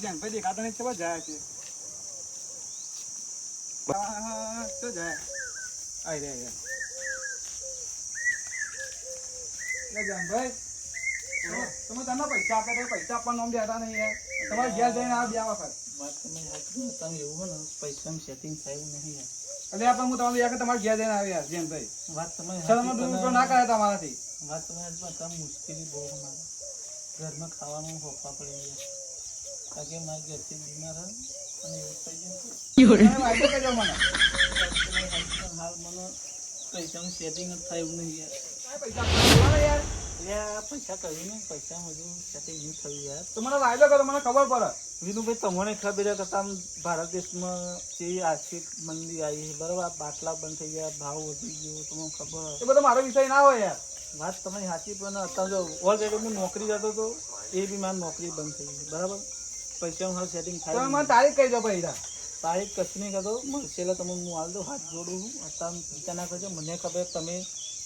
ધ્યાન ભાઈ દેખાતા નહીં ખબર જાય છે તો જાય આઈ રે ધ્યાન ભાઈ તમે તમને પૈસા આપે તો પૈસા આપવા નામ દેતા નહીં યાર તમારે ઘેર જઈને આ બે વખત વાત તમે હાચું તમે એવું હોય ને પૈસાનું સેટિંગ થયું નહીં યાર એટલે આ પણ હું તમને યાર તમારે ઘેર જઈને આવ્યા ધ્યાન ભાઈ વાત તમે શરમ તો ના કરે તમારાથી વાત તમે હાચું કામ મુશ્કેલી બહુ મારે ઘરમાં ખાવાનું હોપવા પડી ગયા કારણ કે મારી ઘરથી બીમાર અને એવું થઈ ગયું વાયદો કરજો મને હાલ મને પૈસાનું સેટિંગ જ થયું નહીં યાર પૈસા આપવા યાર પૈસા કર્યું ને પૈસા હજુ સેટિંગ નહીં થયું યાર તો મને વાયદો કરો મને ખબર પડે વિનુભાઈ તમને ખબર કે આમ ભારત દેશમાં જે આર્થિક મંદી આવી છે બરાબર આ બાટલા બંધ થઈ ગયા ભાવ વધી ગયો તમને ખબર એ બધો મારો વિષય ના હોય યાર વાત તમારી સાચી પણ અત્યારે જો ઓલરેડી હું નોકરી જતો હતો એ બી મારી નોકરી બંધ થઈ ગઈ બરાબર પૈસાનું હાલ સેટિંગ તમે થાય મને તારીખ કહી દો પૈસા તારીખ કશું નહીં કરતો મળશે તમને હું હાલ દઉં હાથ જોડું છું અત્યારે ચિંતા ના કરજો મને ખબર તમે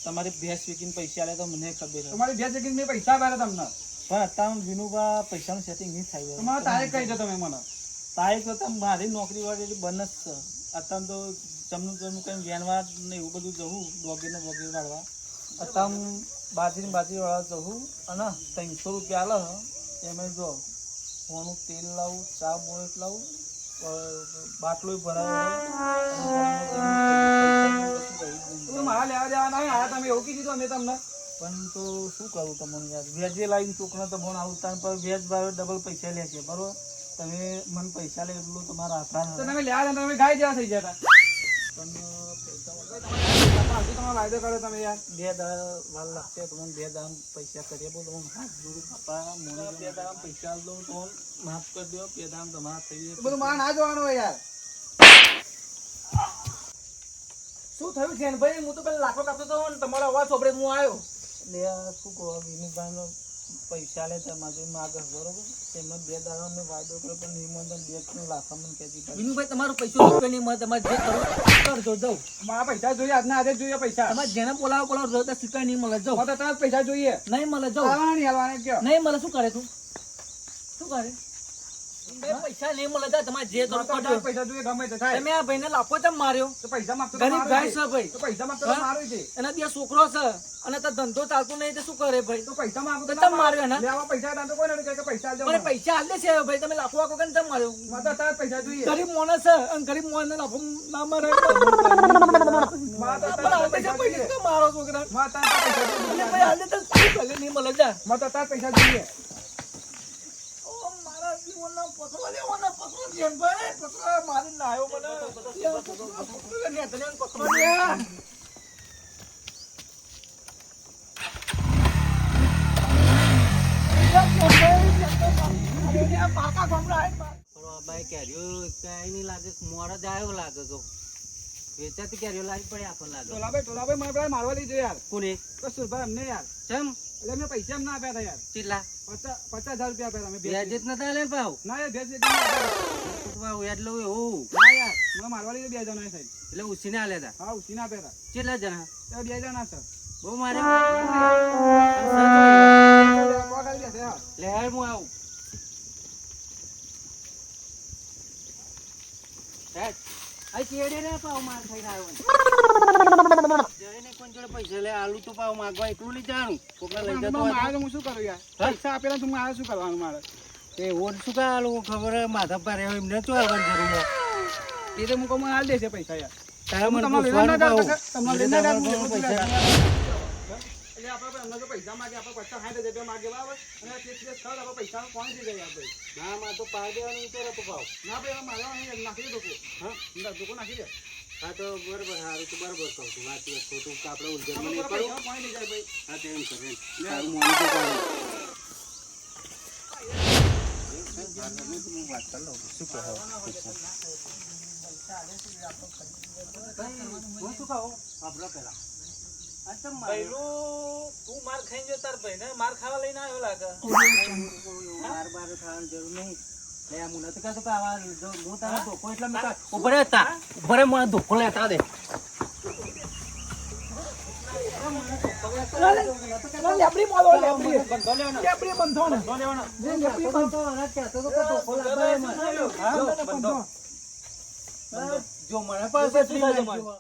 તમારી ભેંસ વેચીને પૈસા આલે તો મને ખબર તમારી બે સેકન્ડ મેં પૈસા આપ્યા તમને પણ અત્યારે વિનુભા પૈસાનું સેટિંગ નહીં થાય તમારે તારીખ કહી દો તમે મને તારીખ તો મારી નોકરી વાળી બંધ જ છે અત્યારે તો જમનું કંઈ વેણવા ને એવું બધું જવું ડોગીને વગેરે વાળવા અત્યારે બાજરી વાળવા જવું અને 300 રૂપિયા આલે એમાં જો ફોનું તેલ લાવું ચા બોલેટ લાવું બાટલો ભરાયો મારા લેવા દેવા નહીં આયા તમે એવું કીધું અમે તમને પણ તો શું કરું તમને યાર વેજે લાવીને છોકરા તો ભણ આવતા પર વેજ ભાવે ડબલ પૈસા લે છે બરોબર તમે મને પૈસા લે એટલું તમારા હાથમાં તો તમે લેવા દે તમે ગાય જેવા થઈ જતા પણ પૈસા તમારો વાયદો કરો તમે યાર 2 દાડા વાર લાગશે તમને 2 દાડા પૈસા કરીએ બોલો હાથ જોડું પપ્પા મને 2 દાડા પૈસા દઉં તો માફ કરી દો 2 દાડા તમારા થઈ જાય બધું મારા ના જોવાનું હોય યાર શું થયું છે ભાઈ હું તો પેલા લાખો કાપતો હતો ને તમારો અવાજ સોપડે હું આવ્યો એટલે શું કહો વિનુભાઈનો પૈસા લે તમારે માગે બરોબર એમાં 2 દાડા મેં વાયદો કર્યો પણ નિમંત્રણ 2 લાખા મને કહેતી વિનુભાઈ તમારો પૈસો રૂપિયો નહીં મળે તમારે જે કરજો જાઓ મારા પૈસા જોઈએ આજના આજે જોઈએ પૈસા તમારે જેને બોલાવો જો તો સ્વીકાર નહીં મળે જાઓ તો તમારે પૈસા જોઈએ નહીં મળે જાઓ હાલવાને કયો નહીં મળે શું કરે તું શું કરે પૈસા નહીં મળે જા તમારે જે કરો કરજો પૈસા જોઈએ ગમે તે થાય તમે આ ભાઈને લાફો ચમ માર્યો તો પૈસા માંગતો ગરીબ ગાય છે ભાઈ તો પૈસા માંગતો મારું છે એના બે છોકરો છે અને તો ધંધો ચાલતો નહીં તો શું કરે ભાઈ તો પૈસા માંગતો તો તમે માર્યો ને લેવા પૈસા દાન તો કોઈ નથી કે પૈસા આલજો મને પૈસા આલે છે ભાઈ તમે લાફો વાકો કેમ ચમ માર્યો માતા તાર પૈસા જોઈએ ગરીબ માણસ છે અને ગરીબ માણસને લાફો ના મારે માતા તાર પૈસા જોઈએ પૈસા મારો છોકરા માતા તાર પૈસા જોઈએ ભાઈ આલે તો શું કરે નહીં મળે જા માતા તાર પૈસા જોઈએ મારી નાયો મને વેચાતી કેરીઓ લાવી પડે આપણને લાગે ટોલાભાઈ મારે પેલા મારવા લઈ યાર કોને કસુરભાઈ અમને યાર ચમ એટલે મેં પૈસા એમ ના આપ્યા હતા યાર કેટલા 50,000 રૂપિયા આપ્યા તમે વ્યાજ જ નતા લે ભાવ ના યાર ભેજ ભાવ એટલે એવું ના યાર મને મારવા લઈ 2 જણા સાહેબ એટલે ઉછીને આલ્યા હતા હા ઉસીને આપ્યા હતા કેટલા જણા તો 2 જણા છે બહુ મારે લે હાલ હું આવું આ ચેડે રે પાવ માર થઈને આવ્યો જઈને કોણ જોડે પૈસા લે આલુ તો પાવ માંગવા એટલું નહીં જાણું કોકને લઈ જતો મારે હું શું કરું યાર પૈસા આપેલા તું મારે શું કરવાનું મારે એ ઓન શું કા આલુ ખબર માથા પર એમને તો આવવાની જરૂર એ તો હું કહું હાલ દેશે પૈસા યાર તારે મને તમને પૂછવાનું પાવ તમને લઈને પૈસા એટલે આપણે અમને તો પૈસા માંગે આપણે 50-60 રૂપિયા માંગે બરાબર અને તે સ્થળ આપણે પૈસા કોણ દઈ જાય આપણે ના માં તો પાડ દેવાનું વિચાર હતો પાવ ના ભાઈ મારે અહીં નાખી દો હા દુકો નાખી દે હા તો બરાબર સારું તો બરાબર કહું છું વાત ખોટું આપણે ઉલઝનમાં નહીં પડો કોણ દઈ જાય ભાઈ હા તેમ કરે તારું મોની તો કાઢું વાત કર લો શું કહો શું કહો આપણો પેલા તું માર ખાઈ જો તાર ભાઈ ને માર ખાવા લઈને આવ્યો લાગે બાર ખાવાની જરૂર નહીં લે આ મુને તો કહેતો કે આવા જો હું તારો ધોકો એટલે મેં ઉપર હતા ઉપર મને ધોકો લેતા દે મને ધોકો લેબડી મોલો લેબડી બંધો ને લેબડી બંધો જો મને પાસે ફ્રી લાગ્યું.